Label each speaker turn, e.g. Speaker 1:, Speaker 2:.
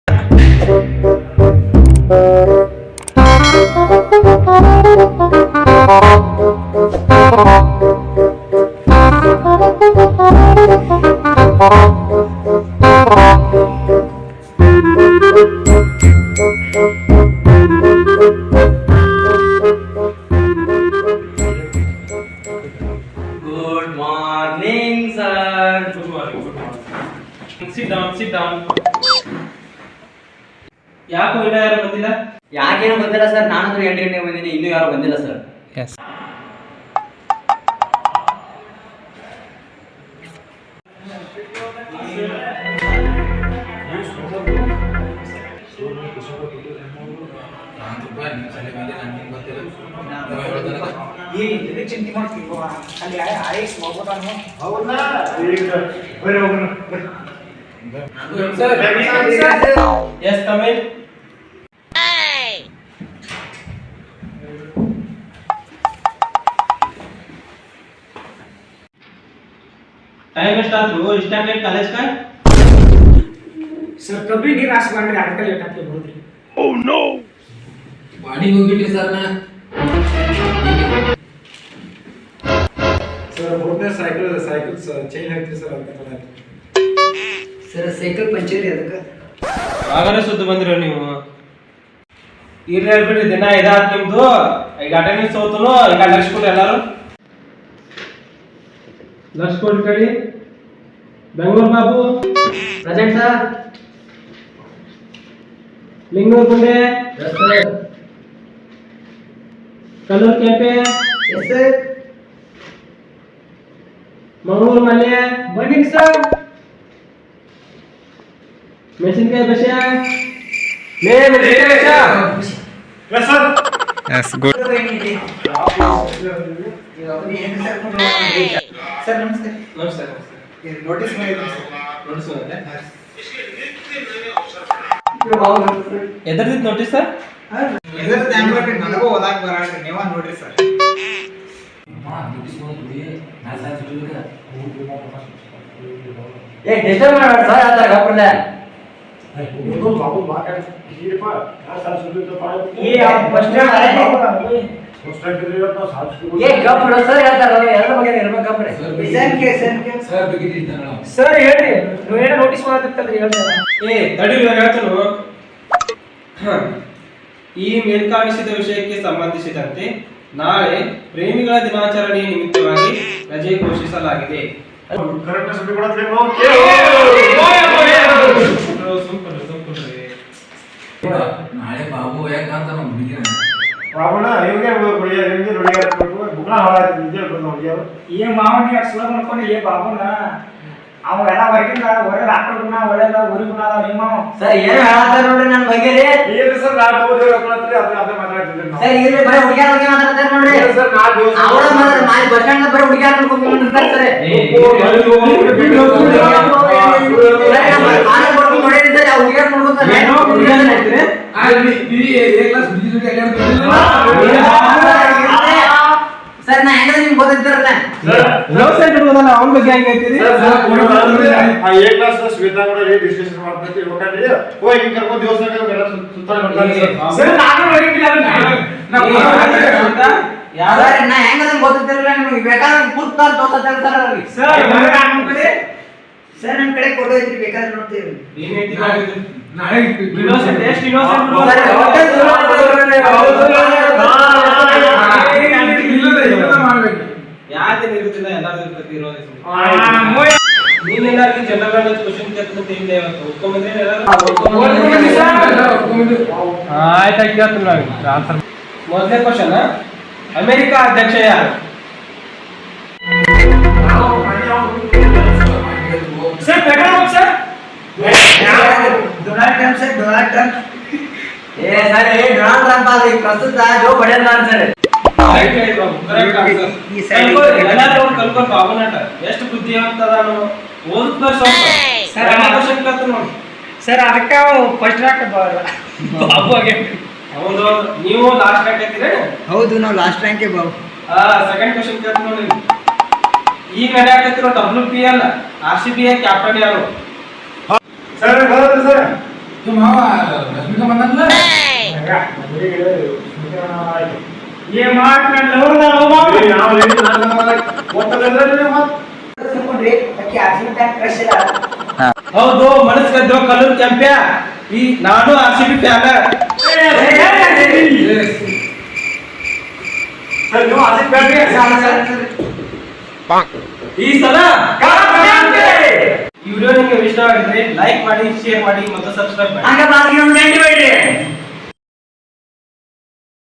Speaker 1: Good morning, sir. Good morning. Good morning. Sit down. Sit down. ಯಾಕೋ ಇನ್ನೂ ಯಾರು ಬಂದಿಲ್ಲ?
Speaker 2: ಯಾಕೇನು ಬಂದಿಲ್ಲ ಸರ್, ನಾನಂದ್ರೆ 8 ಗಂಟೆಗೆ ಬಂದಿನಿ, ಇನ್ನೂ ಯಾರು ಬಂದಿಲ್ಲ sir.
Speaker 1: Yes. Yes, come in. Time start हो स्टार्टेड कॉलेज का
Speaker 3: सर कभी नहीं रास मारने आजकल लेट आते बोल रहे
Speaker 4: ओह नो
Speaker 5: ಬಾಡಿ ಹೋಗ್ಬಿಟ್ರಿ ಸರ್ ನಾ
Speaker 3: सर बोलते साइकिल चेंज ಆಗ್ತಿದೆ ಸರ್ ಅಂತ
Speaker 5: ಸರ್ ಸೈಕಲ್ ಪಂಚರ್ ಅದಕ್ಕೆ
Speaker 1: ಆಗಲೇ ಸುದ್ದಿ ಬಂದಿರೋ ನೀವು ಇರ್ಲಿ ಹೇಳ್ಬಿಟ್ರಿ ದಿನ ಇದಾತ್ ನಿಮ್ದು ಈಗ ಅಟೆಂಡೆನ್ಸ್ ಹೋತನು ಈಗ ಲಕ್ಷ ಕೊಡಿ ಎಲ್ಲರೂ ಲಕ್ಷ ಕೊಡಿ ಕಡಿ Bengaluru Babu
Speaker 2: present sir.
Speaker 1: Linguru Gunde
Speaker 5: yes sir
Speaker 1: Kalluru Kempe
Speaker 5: yes sir
Speaker 1: Mangaluru Malya
Speaker 3: बनिंग सर
Speaker 1: ಮೆಣಸಿನಕಾಯಿ Basya
Speaker 3: yes sir
Speaker 4: yes good
Speaker 3: sir नमस्ते
Speaker 1: ನಮಸ್ಕಾರ
Speaker 3: नोटिस में
Speaker 1: ನೋಟಿಸ್ ಎದರ್ದಿತ್ತು ನೋಟಿಸ್ ಸರ್
Speaker 3: ಇದರ ತ್ಯಾಂಗ್ಲಕ್ಕೆ ನನಗೂ ಓದಾಕ ಬರಲ್ಲ ನೀವ ನೋಡ್ರಿ ಸರ್
Speaker 2: ಏ ಡಿಸ್ಟರ್ಬ್ ಮಾಡಬೇಡ ಸರ್, ಆ ಥರ ಗಪ್ಪಲೆ.
Speaker 3: ये आप बस स्टैंड आए हैं
Speaker 2: ಏ ಗಪ್ ಬಿಡು ಸರ್, ಹೇಳ್ತಾರ ಎಲ್ಲ ಬಗ್ಗೆ ಇರ್ಬೇಕು ಗಪ್ರೆ.
Speaker 5: ಸರ್ ಬೇಕಿತ್ತು
Speaker 3: ಸರ್ ಹೇಳ್ರಿ ನೀವು ಏನೋ ನೋಟಿಸ್ ಮಾಡತ್ತಲ್ರಿ ಹೇಳ್ತಾರ
Speaker 1: ಏ ತಡೀರಿ ನಾನು ಹೇಳ್ತೇನೆ ಈ ಮೇಲ್ಕಾಣಿಸಿದ ವಿಷಯಕ್ಕೆ ಸಂಬಂಧಿಸಿದಂತೆ ನಾಳೆ ಪ್ರೇಮಿಗಳ ದಿನಾಚರಣೆಯ ನಿಮಿತ್ತವಾಗಿ ರಜೆ ಘೋಷಿಸಲಾಗಿದೆ.
Speaker 5: ನಾಳೆ ಬಾಬು ಯಾಕಂತ ನಮ್ಮ ಹುಡುಗಿನ
Speaker 3: ये ಮಾವನಿ ಅಸಲ ಮಾಡ್ಕೊಂಡು ಏ ಬಾಬುನ ಅವೆಲ್ಲ ಹೊರಗಿಂದ ಹೊರಗೆ ಹಾಕೋಣ ಒಳ್ಳೆದ ಊರಿಗುಣ ಅದಾವ ನಿಮ್ಮ
Speaker 2: ಸರ್ ಏನು ಹೇಳತ್ತಾರ ನೋಡ್ರಿ ನನ್ನ ಬಗ್ಗೆ ರೀ. ಸರ್ ಇಲ್ಲಿ ಬರೀ ಹುಡುಗಿಯರ ಬಗ್ಗೆ ಮಾತಾಡ್ತಾರೆ ನೋಡ್ರಿ. ಅವಳ ಮಾತು ಬಸ್ ಸ್ಟ್ಯಾಂಡ್ ಬರೀ ಹುಡುಗಿಯರ ನೋಡ್ಕೊಂಡು ನಿಂತಿರ್ತಾರೆ ಸರ್. ನೋಡಿರಿ ಸರ್, ಆ ಹುಡುಗಿಯರ ನೋಡ್ಕೊತಾರೆ. ಸರ್ ನಾ ಹೆಂಗದ ನಿಮ್ಗೆ ಗೊತ್ತಿರ್ತಾರಲ್ಲ
Speaker 1: ಲವ್ ಸೆಂಟರ್ ಹೋದಲ್ಲ ಅವನ ಬಗ್ಗೆ ಹೆಂಗ್ ಹೇಳ್ತೀರಿ?
Speaker 3: ಸರ್ ನಾನು ಹೊರಗಿಲ್ಲ
Speaker 1: ಯಾರ
Speaker 2: ಸರ್ ನಾ ಹೆಂಗದ ಗೊತ್ತಿರ್ತಾರಲ್ಲ ನಿಮ್ಗೆ ಬೇಕಾದ್ರೆ ಕೂತ್ಕೊಂಡು ತೋರ್ಸತ್ತಾರ ಅವ್ರಿಗೆ.
Speaker 3: ಸರ್ ನಮ್ಮ ಕಡೆ
Speaker 2: ಸರ್ ನಮ್ಮ ಕಡೆ ಫೋಟೋ ಐತ್ರಿ, ಬೇಕಾದ್ರೆ ನೋಡ್ತೀವಿ.
Speaker 1: ಏನೈತಿ
Speaker 5: ನಾಳೆ
Speaker 1: ಇನ್ನೋಸೆಂಟ್ ಎಷ್ಟು ಇನ್ನೋಸೆಂಟ್ ಯಾವ್ದೇನು ಇರುತ್ತಿಲ್ಲ ಎಲ್ಲಾದ್ರೂ ಇರ್ತೈತಿ ಇರೋದೇ ನೀನೆಲ್ಲಾರ್ಗಿ ಜನರಲ್ ನಾಲೆಜ್ ಕ್ವಶನ್ ಕೇಳ್ತಂತ ಹಿಂದೆ ಇವತ್ತು ಒಪ್ಕೊಂಡ್ಬಂದ್ರೆ ಆಯ್ತಾ ಕೇಳ್ತೀನಿ ನಾನು ಆನ್ಸರ್. ಮೊದಲನೇ ಕ್ವಶನ್, ಅಮೆರಿಕ ಅಧ್ಯಕ್ಷ ಯಾರು?
Speaker 3: Sir better sir
Speaker 2: Donald Trump sir, Donald Trump. ಏ ಸರ್ ಏ ಡೊನಾಲ್ಡ್ ಟ್ರಂಪ್ ಅದು ಈಗ ಪ್ರಸ್ತುತ ಜೋ ಬೈಡೆನ್ ಸರ್.
Speaker 1: ಕಲ್ಕೊ ಬಾಬುನಾಟ ಎಷ್ಟು ಬುದ್ಧಿವಂತ ಅದಾನು ಓದ್
Speaker 3: ಸರ್
Speaker 1: ಕ್ವಶನ್ ಕೇಳ್ತೀನಿ ನೋಡಿ.
Speaker 3: ಸರ್ ಅದಕ್ಕೆ ಫಸ್ಟ್ ರ್ಯಾಂಕ್ ಬಾಬು ಆಗೇನ್ರಿ.
Speaker 1: ಹೌದು, ನೀವು ಲಾಸ್ಟ್ ರ್ಯಾಂಕ್ ಹಾಕಿದ್ರೆ
Speaker 2: ಹೌದು, ನಾವು last rank Babu.
Speaker 1: Second question ಕೇಳ್ತೀನಿ ನೋಡಿ. ಈಗ ನಡೆಯಾಕತ್ತಿರೋ WPL RCB ಕ್ಯಾಪ್ಟನ್ ಯಾರು?
Speaker 5: ಮಾವ ರಶ್ಮಿಕಾ ಬಂದಲ್ಲ
Speaker 3: ಏನ್ ಮಾಡ್ಕೊಂಡು
Speaker 2: ತಿಳ್ಕೊಂಡ್ರಿ ಅಕ್ಕಿ ಆಕ್ಸಿಡೆಂಟ್ ಆಗಿ ಕ್ರಶ್ ಇಲ್ಲ
Speaker 1: ಹೌದು ಮನಸ್ ಕದ್ದು ಕಲ್ಲೂರ್ ಕೆಂಪ್ಯ ಈ ನಾನು RCB ಫ್ಯಾನ್ ಈ ಸಲ ಈ ವಿಡಿಯೋ ನಿಮಗೆ ಇಷ್ಟವಾಗಿದ್ರೆ ಲೈಕ್ ಮಾಡಿ ಶೇರ್ ಮಾಡಿ ಮತ್ತು ಸಬ್ಸ್ಕ್ರೈಬ್ ಮಾಡಿ
Speaker 2: ಹಂಗ ಬಾಗಿ ಒಂದು ಗಂಟೆ ಬೇಡ್ರಿ